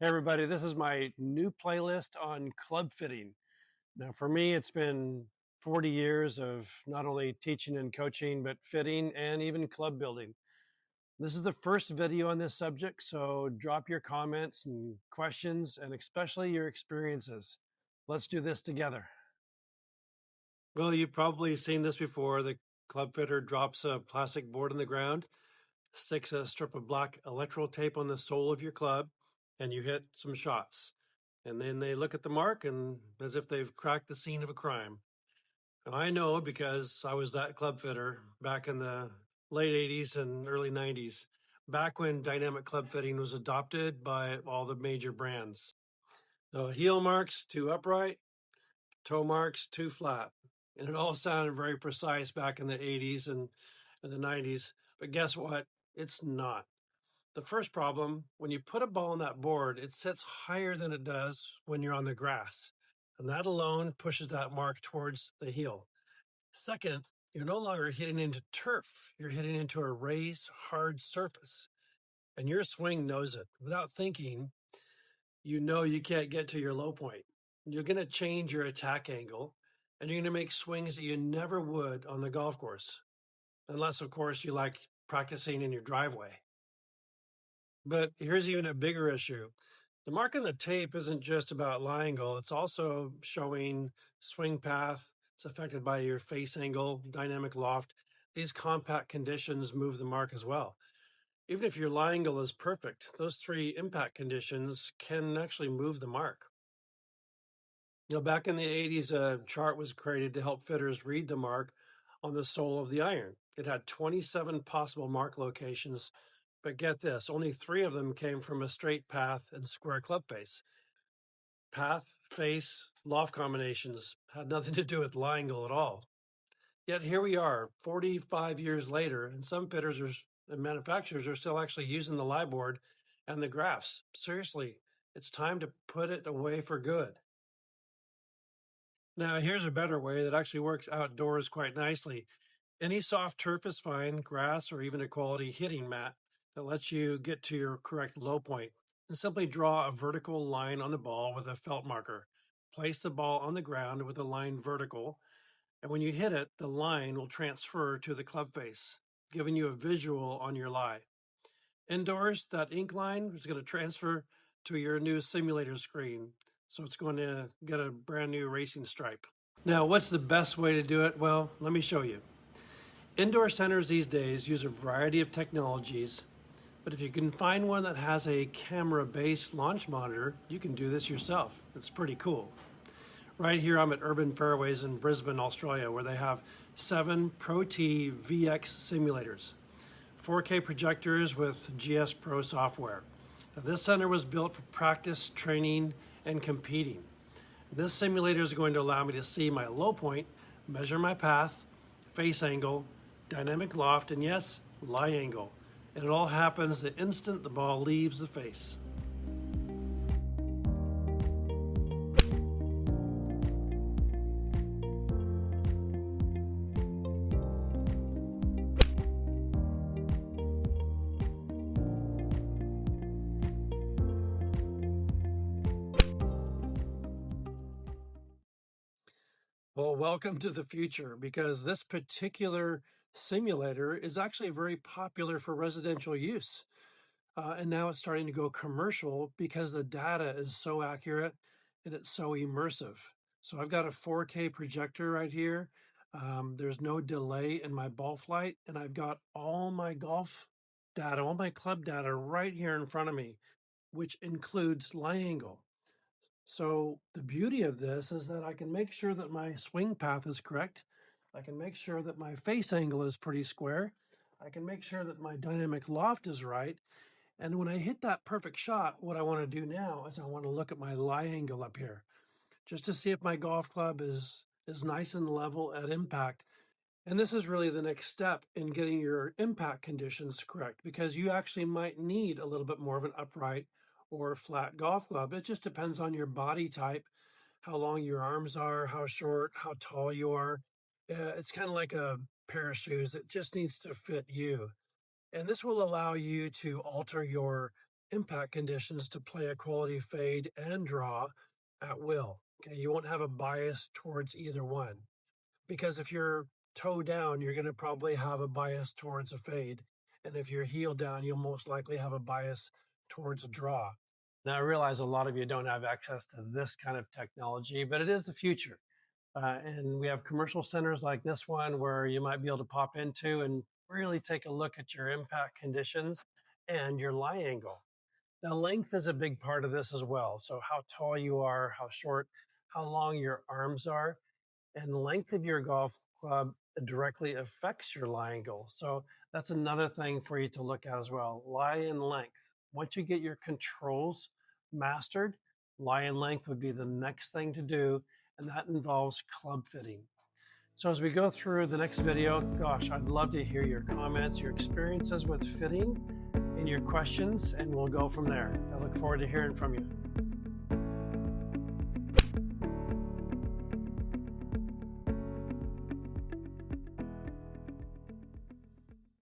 Hey everybody, this is my new playlist on club fitting. Now for me, it's been 40 years of not only teaching and coaching, but fitting and even club building. This is the first video on this subject, so drop your comments and questions and especially your experiences. Let's do this together. Well, you've probably seen this before. The club fitter drops a plastic board on the ground, sticks a strip of black electrical tape on the sole of your club, and you hit some shots. And then they look at the mark and as if they've cracked the scene of a crime. Now, I know because I was that club fitter back in the late 80s and early 90s, back when dynamic club fitting was adopted by all the major brands. So heel marks too upright, toe marks too flat. And it all sounded very precise back in the 80s and the 90s. But guess what? It's not. The first problem, when you put a ball on that board, it sits higher than it does when you're on the grass. And that alone pushes that mark towards the heel. Second, you're no longer hitting into turf. You're hitting into a raised, hard surface. And your swing knows it. Without thinking, you know you can't get to your low point. You're going to change your attack angle, and you're going to make swings that you never would on the golf course. Unless, of course, you like practicing in your driveway. But here's even a bigger issue. The mark on the tape isn't just about lie angle. It's also showing swing path. It's affected by your face angle, dynamic loft. These compact conditions move the mark as well. Even if your lie angle is perfect, those three impact conditions can actually move the mark. Now, back in the 80s, a chart was created to help fitters read the mark on the sole of the iron. It had 27 possible mark locations. But get this, only 3 of them came from a straight path and square club face. Path, face, loft combinations had nothing to do with lie angle at all. Yet here we are, 45 years later, and some fitters and manufacturers are still actually using the lie board and the graphs. Seriously, it's time to put it away for good. Now, here's a better way that actually works outdoors quite nicely. Any soft turf is fine, grass, or even a quality hitting mat that lets you get to your correct low point. And simply draw a vertical line on the ball with a felt marker. Place the ball on the ground with the line vertical, and when you hit it, the line will transfer to the club face, giving you a visual on your lie. Indoors, that ink line is going to transfer to your new simulator screen, so it's going to get a brand new racing stripe. Now, what's the best way to do it? Well, let me show you. Indoor centers these days use a variety of technologies, but if you can find one that has a camera-based launch monitor, you can do this yourself. It's pretty cool. Right here, I'm at Urban Fairways in Brisbane, Australia, where they have 7 Pro T VX simulators, 4K projectors with GS Pro software. Now, this center was built for practice, training, and competing. This simulator is going to allow me to see my low point, measure my path, face angle, dynamic loft, and yes, lie angle. And it all happens the instant the ball leaves the face. Well, welcome to the future, because this particular simulator is actually very popular for residential use. And now it's starting to go commercial because the data is so accurate and it's so immersive. So I've got a 4K projector right here. There's no delay in my ball flight, and I've got all my golf data, all my club data right here in front of me, which includes lie angle. So the beauty of this is that I can make sure that my swing path is correct. I can make sure that my face angle is pretty square. I can make sure that my dynamic loft is right. And when I hit that perfect shot, what I want to do now is I want to look at my lie angle up here, just to see if my golf club is nice and level at impact. And this is really the next step in getting your impact conditions correct, because you actually might need a little bit more of an upright or flat golf club. It just depends on your body type, how long your arms are, how short, how tall you are. It's kind of like a pair of shoes that just needs to fit you. And this will allow you to alter your impact conditions to play a quality fade and draw at will. Okay, you won't have a bias towards either one, because if you're toe down, you're going to probably have a bias towards a fade. And if you're heel down, you'll most likely have a bias towards a draw. Now, I realize a lot of you don't have access to this kind of technology, but it is the future. And we have commercial centers like this one where you might be able to pop into and really take a look at your impact conditions and your lie angle. Now, length is a big part of this as well. So, how tall you are, how short, how long your arms are, and the length of your golf club directly affects your lie angle. So that's another thing for you to look at as well. Lie and length. Once you get your controls mastered, lie and length would be the next thing to do, and that involves club fitting. So as we go through the next video, gosh, I'd love to hear your comments, your experiences with fitting, and your questions, and we'll go from there. I look forward to hearing from you.